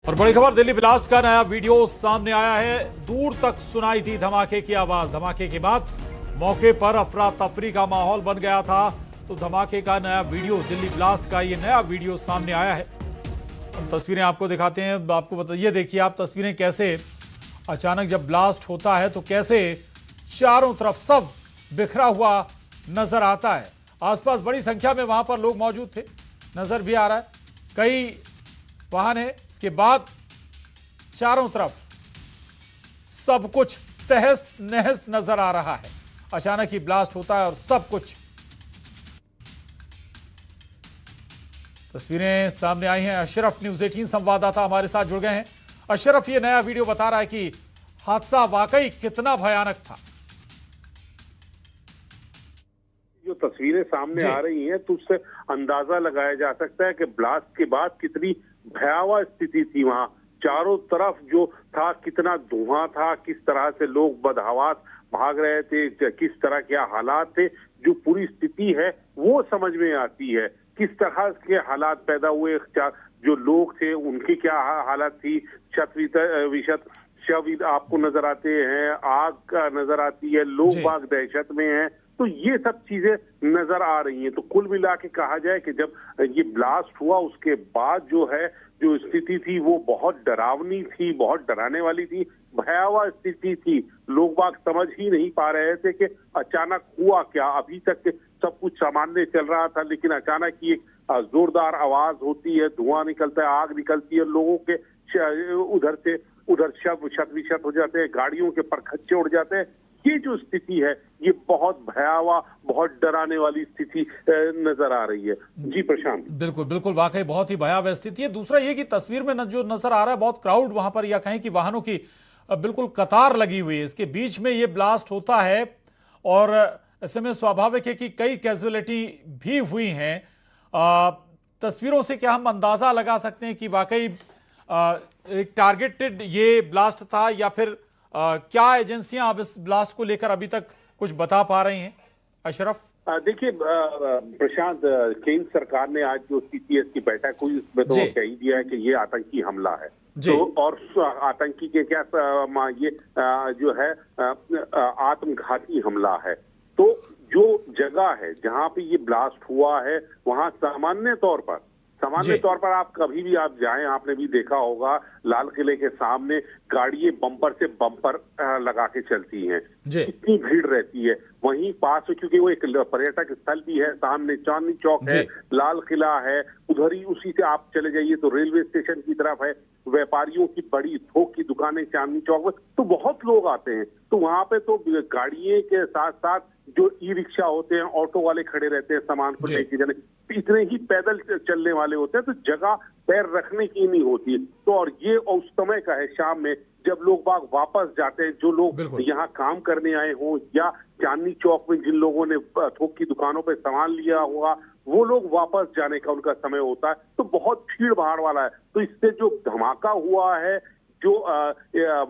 और बड़ी खबर, दिल्ली ब्लास्ट का नया वीडियो सामने आया है। दूर तक सुनाई दी धमाके की आवाज। धमाके के बाद मौके पर अफरा तफरी का माहौल बन गया था। तो धमाके का नया वीडियो, दिल्ली ब्लास्ट का ये नया वीडियो सामने आया है। हम तस्वीरें आपको दिखाते हैं। आपको बताइए, देखिए आप तस्वीरें कैसे अचानक जब ब्लास्ट होता है तो कैसे चारों तरफ सब बिखरा हुआ नजर आता है। आसपास बड़ी संख्या में वहां पर लोग मौजूद थे, नजर भी आ रहा है, कई वाहन है। इसके बाद चारों तरफ सब कुछ तहस नहस नजर आ रहा है। अचानक ही ब्लास्ट होता है और सब कुछ। तस्वीरें सामने आई हैं। अशरफ, न्यूज़ 18 संवाददाता हमारे साथ जुड़ गए हैं। अशरफ, ये नया वीडियो बता रहा है कि हादसा वाकई कितना भयानक था। जो तस्वीरें सामने आ रही हैं तो उससे अंदाजा लगाया जा सकता है कि ब्लास्ट के बाद कितनी भयावह स्थिति थी। वहां चारों तरफ जो था, कितना धुआं था, किस तरह से लोग बदहवास भाग रहे थे, किस तरह के हालात थे। जो पूरी स्थिति है वो समझ में आती है। किस तरह के हालात पैदा हुए, जो लोग थे उनकी क्या हालत थी। शत विशत शव आपको नजर आते हैं, आग का नजर आती है, लोग बाग दहशत में हैं। तो ये सब चीजें नजर आ रही हैं। तो कुल मिला के कहा जाए कि जब ये ब्लास्ट हुआ उसके बाद जो है, जो स्थिति थी वो बहुत डरावनी थी, बहुत डराने वाली थी, भयावह स्थिति थी। लोग बाग समझ ही नहीं पा रहे थे कि अचानक हुआ क्या। अभी तक सब कुछ सामान्य चल रहा था, लेकिन अचानक ही एक जोरदार आवाज होती है, धुआं निकलता है, आग निकलती है, लोगों के उधर से उधर शव शत विशत हो जाते हैं, गाड़ियों के परखच्चे उड़ जाते हैं। ये जो स्थिति है ये बहुत भयावह, बहुत डराने वाली स्थिति नजर आ रही है। जी प्रशांत, बिल्कुल बिल्कुल, वाकई बहुत ही भयावह स्थिति है। दूसरा ये कि तस्वीर में जो नजर आ रहा है, बहुत क्राउड वहां पर, या कहें कि वाहनों की बिल्कुल कतार लगी हुई है। इसके बीच में ये ब्लास्ट होता है और ऐसे में स्वाभाविक है कि कई कैजुअलिटी भी हुई हैं। तस्वीरों से क्या हम अंदाजा लगा सकते हैं कि वाकई एक टारगेटेड ये ब्लास्ट था, या फिर क्या एजेंसियां अब इस ब्लास्ट को लेकर अभी तक कुछ बता पा रही हैं? अशरफ, देखिए प्रशांत, केंद्र सरकार ने आज जो सीपीएस की बैठक हुई उसमें तो कह ही दिया है कि ये आतंकी हमला है। तो और आतंकी के क्या ये जो है आत्मघाती हमला है। तो जो जगह है जहां पे ये ब्लास्ट हुआ है वहां सामान्य तौर पर आप कभी भी आप जाएं, आपने भी देखा होगा लाल किले के सामने गाड़ियां बम्पर से बम्पर लगा के चलती हैं, इतनी भीड़ रहती है। वहीं पास में, क्योंकि वो एक पर्यटक स्थल भी है, सामने चांदनी चौक है, लाल किला है, उधर ही उसी से आप चले जाइए तो रेलवे स्टेशन की तरफ है, व्यापारियों की बड़ी थोक की दुकानें चांदनी चौक में, तो बहुत लोग आते हैं। तो वहां पे तो गाड़ियों के साथ साथ जो ई रिक्शा होते हैं, ऑटो वाले खड़े रहते हैं सामान को लेके जाने, इतने ही पैदल चलने वाले होते हैं, तो जगह पैर रखने की नहीं होती। तो और ये उस समय का है, शाम में जब लोग बाग वापस जाते हैं, जो लोग यहाँ काम करने आए हों या चांदनी चौक में जिन लोगों ने थोक की दुकानों पे सामान लिया होगा, वो लोग वापस जाने का उनका समय होता है। तो बहुत भीड़ भाड़ वाला है। तो इससे जो धमाका हुआ है, जो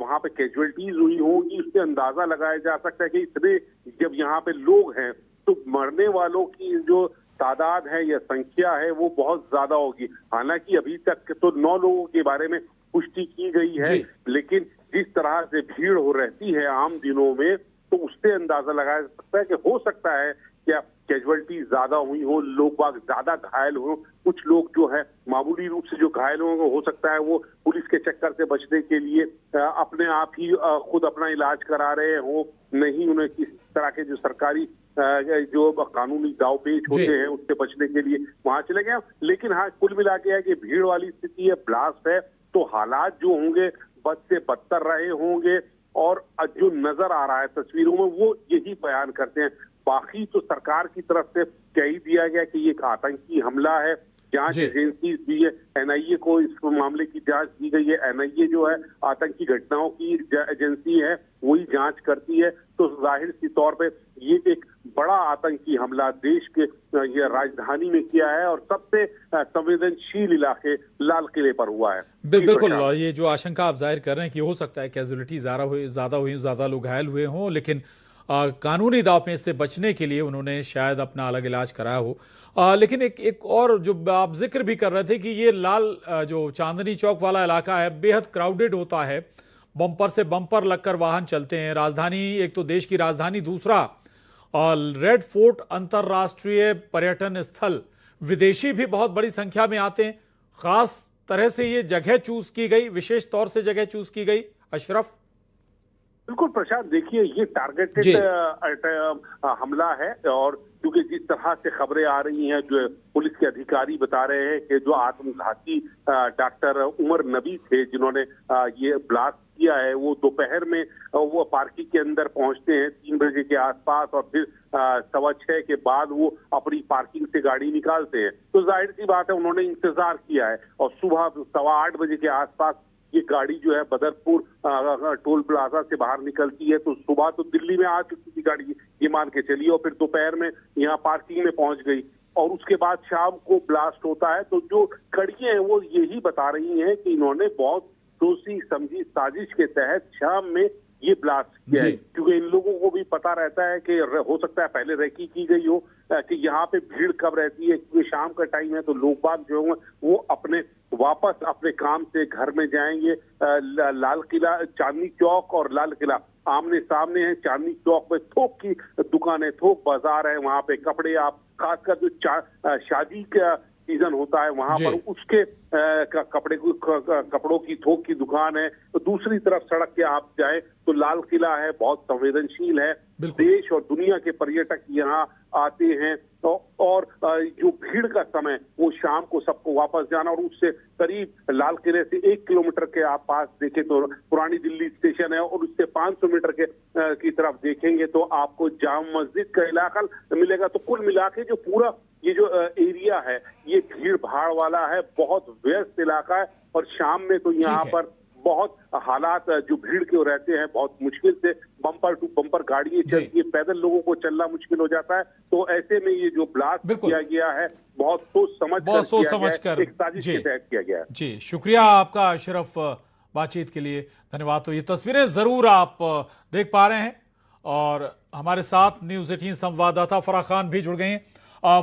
वहां पे कैजुअलिटीज हुई होंगी, उससे अंदाजा लगाया जा सकता है कि इतने जब यहाँ पे लोग हैं तो मरने वालों की जो तादाद है या संख्या है वो बहुत ज्यादा होगी। हालांकि अभी तक तो 9 लोगों के बारे में पुष्टि की गई है, लेकिन जिस तरह से भीड़ हो रहती है आम दिनों में, तो उससे अंदाजा लगाया जा सकता है कि हो सकता है क्या कैजुअलिटी ज्यादा हुई हो, लोग बाग ज्यादा घायल हो। कुछ लोग जो है मामूली रूप से जो घायल हो सकता है वो पुलिस के चक्कर से बचने के लिए अपने आप ही खुद अपना इलाज करा रहे हो, नहीं उन्हें किस तरह के जो सरकारी जो कानूनी दाव पेच होते हैं उससे बचने के लिए वहां चले गए। लेकिन हाँ, कुल मिला के है कि भीड़ वाली स्थिति है, ब्लास्ट है, तो हालात जो होंगे बद से बदतर रहे होंगे। और जो नजर आ रहा है तस्वीरों में वो यही बयान करते हैं। बाकी तो सरकार की तरफ से कह ही दिया गया कि ये एक आतंकी हमला है। जांच एजेंसी भी है, एनआईए को इस मामले की जांच दी गई है। एनआईए जो है आतंकी घटनाओं की एजेंसी है, वही जांच करती है। तो जाहिर सी तौर पे ये एक बड़ा आतंकी हमला देश के ये राजधानी में किया है और सबसे संवेदनशील इलाके लाल किले पर हुआ है। बिल्कुल, ये जो आशंका आप जाहिर कर रहे हैं कि हो सकता है कैजुअलिटी ज्यादा हुई, ज्यादा लोग घायल हुए हों, लेकिन कानूनी दांव से बचने के लिए उन्होंने शायद अपना अलग इलाज कराया हो। लेकिन एक और जो आप जिक्र भी कर रहे थे कि ये लाल जो चांदनी चौक वाला इलाका है बेहद क्राउडेड होता है, बम्पर से बम्पर लगकर वाहन चलते हैं। राजधानी, एक तो देश की राजधानी, दूसरा और रेड फोर्ट अंतर्राष्ट्रीय पर्यटन स्थल, विदेशी भी बहुत बड़ी संख्या में आते हैं। खास तरह से ये जगह चूज की गई, विशेष तौर से जगह चूज की गई अशरफ। बिल्कुल प्रशांत, देखिए ये टारगेटेड हमला है, और क्योंकि जिस तरह से खबरें आ रही हैं, जो पुलिस के अधिकारी बता रहे हैं कि जो आत्मघाती डॉक्टर उमर नबी थे जिन्होंने ये ब्लास्ट किया है, वो दोपहर में वो पार्किंग के अंदर पहुंचते हैं 3 बजे के आसपास, और फिर 6:15 के बाद वो अपनी पार्किंग से गाड़ी निकालते हैं। तो जाहिर सी बात है उन्होंने इंतजार किया है, और सुबह 8:15 बजे के आसपास ये गाड़ी जो है बदरपुर टोल प्लाजा से बाहर निकलती है। तो सुबह तो दिल्ली में आ चुकी थी गाड़ी, ये मान के चलिए, और फिर दोपहर में यहाँ पार्किंग में पहुंच गई, और उसके बाद शाम को ब्लास्ट होता है। तो जो कड़ियां हैं वो यही बता रही हैं कि इन्होंने बहुत सोची समझी साजिश के तहत शाम में ये ब्लास्ट किया है, क्योंकि इन लोगों को भी पता रहता है कि हो सकता है पहले रेकी की गई हो कि यहाँ पे भीड़ कब रहती है, क्योंकि शाम का टाइम है तो लोग बाग जो है वो अपने वापस अपने काम से घर में जाएंगे। लाल किला, चांदनी चौक और लाल किला आमने सामने है। चांदनी चौक में थोक की दुकानें, थोक बाजार है, वहाँ पे कपड़े, आप खासकर जो शादी का सीजन होता है वहां पर उसके कपड़ों की थोक की दुकान है। तो दूसरी तरफ सड़क के आप जाए तो लाल किला है, बहुत संवेदनशील है, देश और दुनिया के पर्यटक यहाँ आते हैं। तो और जो भीड़ का समय वो शाम को सबको वापस जाना, और उससे करीब लाल किले से 1 किलोमीटर के आप पास देखें तो पुरानी दिल्ली स्टेशन है, और उससे 500 मीटर के की तरफ देखेंगे तो आपको जाम मस्जिद का इलाका मिलेगा। तो कुल मिला के जो पूरा ये जो एरिया है ये भीड़ भाड़ वाला है, बहुत व्यस्त इलाका है, और शाम में तो यहाँ पर बहुत हालात जो भीड़ के रहते हैं, बहुत मुश्किल से बम्पर टू बम्पर गाड़ियां चलती है, पैदल लोगों को चलना मुश्किल हो जाता है। तो ऐसे में ये जो ब्लास्ट किया गया है बहुत सोच समझ कर एक साजिश के तहत किया गया है। जी, शुक्रिया आपका अशरफ बातचीत के लिए, धन्यवाद। तो ये तस्वीरें जरूर आप देख पा रहे हैं, और हमारे साथ न्यूज़ 18 संवाददाता फराह खान भी जुड़ गए हैं।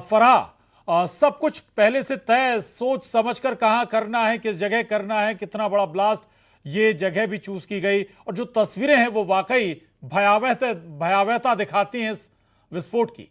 फराह, सब कुछ पहले से तय सोच समझकर कहाँ करना है, किस जगह करना है, कितना बड़ा ब्लास्ट, ये जगह भी चूज की गई, और जो तस्वीरें हैं वो वाकई भयावहता दिखाती हैं इस विस्फोट की।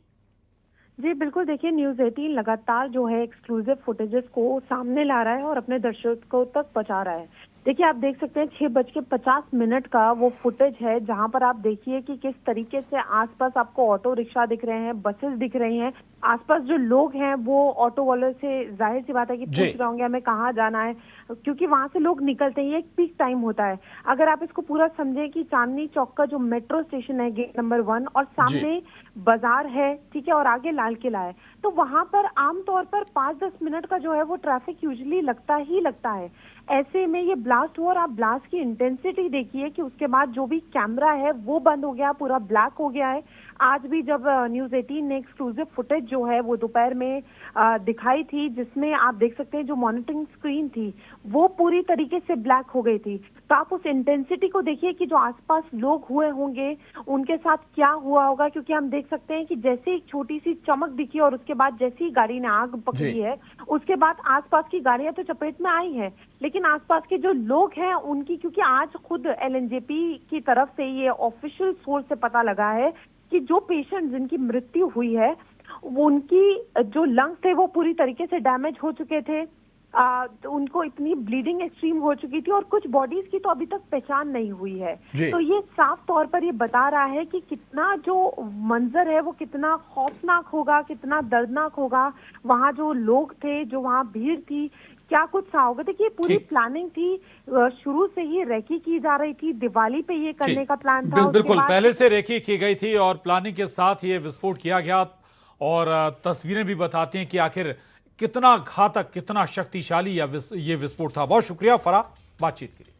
जी बिल्कुल, देखिए न्यूज़ 18 लगातार जो है एक्सक्लूसिव फुटेजेस को सामने ला रहा है और अपने दर्शकों तक पहुंचा रहा है। देखिए आप देख सकते हैं 6:50 का वो फुटेज है, जहां पर आप देखिए कि किस तरीके से आसपास आपको ऑटो रिक्शा दिख रहे हैं, बसेस दिख रही हैं, आसपास जो लोग हैं वो ऑटो वालों से जाहिर सी बात है कि पूछ रहे होंगे हमें कहाँ जाना है, क्योंकि वहां से लोग निकलते हैं, एक पीक टाइम होता है। अगर आप इसको पूरा समझें कि चांदनी चौक का जो मेट्रो स्टेशन है गेट नंबर 1, और सामने बाजार है, ठीक है, और आगे लाल किला है, तो वहां पर आमतौर पर 5-10 मिनट का जो है वो ट्रैफिक यूजुअली लगता है। ऐसे में ये ब्लास्ट हुआ, और आप ब्लास्ट की इंटेंसिटी देखिए कि उसके बाद जो भी कैमरा है वो बंद हो गया, पूरा ब्लैक हो गया है। आज भी जब न्यूज़ 18 ने एक्सक्लूसिव फुटेज जो है वो दोपहर में दिखाई थी, जिसमें आप देख सकते हैं जो मॉनिटरिंग स्क्रीन थी वो पूरी तरीके से ब्लैक हो गई थी। तो आप उस इंटेंसिटी को देखिए कि जो आसपास लोग हुए होंगे उनके साथ क्या हुआ होगा, क्योंकि हम देख सकते हैं कि जैसे एक छोटी सी चमक दिखी और उसके बाद जैसे ही गाड़ी ने आग पकड़ी है, उसके बाद आसपास की गाड़ियां तो चपेट में आई है, लेकिन आसपास के जो लोग हैं उनकी, क्योंकि आज खुद एलएनजेपी की तरफ से ये ऑफिशियल सोर्स से पता लगा है कि जो पेशेंट जिनकी मृत्यु हुई है वो उनकी जो लंग्स थे वो पूरी तरीके से डैमेज हो चुके थे, तो उनको इतनी ब्लीडिंग एक्सट्रीम हो चुकी थी, और कुछ बॉडीज की तो अभी तक पहचान नहीं हुई है। तो ये साफ तौर पर ये बता रहा है कि कितना जो मंजर है वो कितना खौफनाक होगा, कितना दर्दनाक होगा। वहाँ जो लोग थे, जो वहाँ भीड़ थी, क्या कुछ सा होगा। देखिए पूरी प्लानिंग थी, शुरू से ही रेकी की जा रही थी, दिवाली पे ये करने का प्लान था। बिल्कुल, पहले से रेकी की गई थी और प्लानिंग के साथ ये विस्फोट किया गया, और तस्वीरें भी बताती हैं कि आखिर कितना घातक, कितना शक्तिशाली ये विस्फोट था। बहुत शुक्रिया फराह बातचीत के लिए।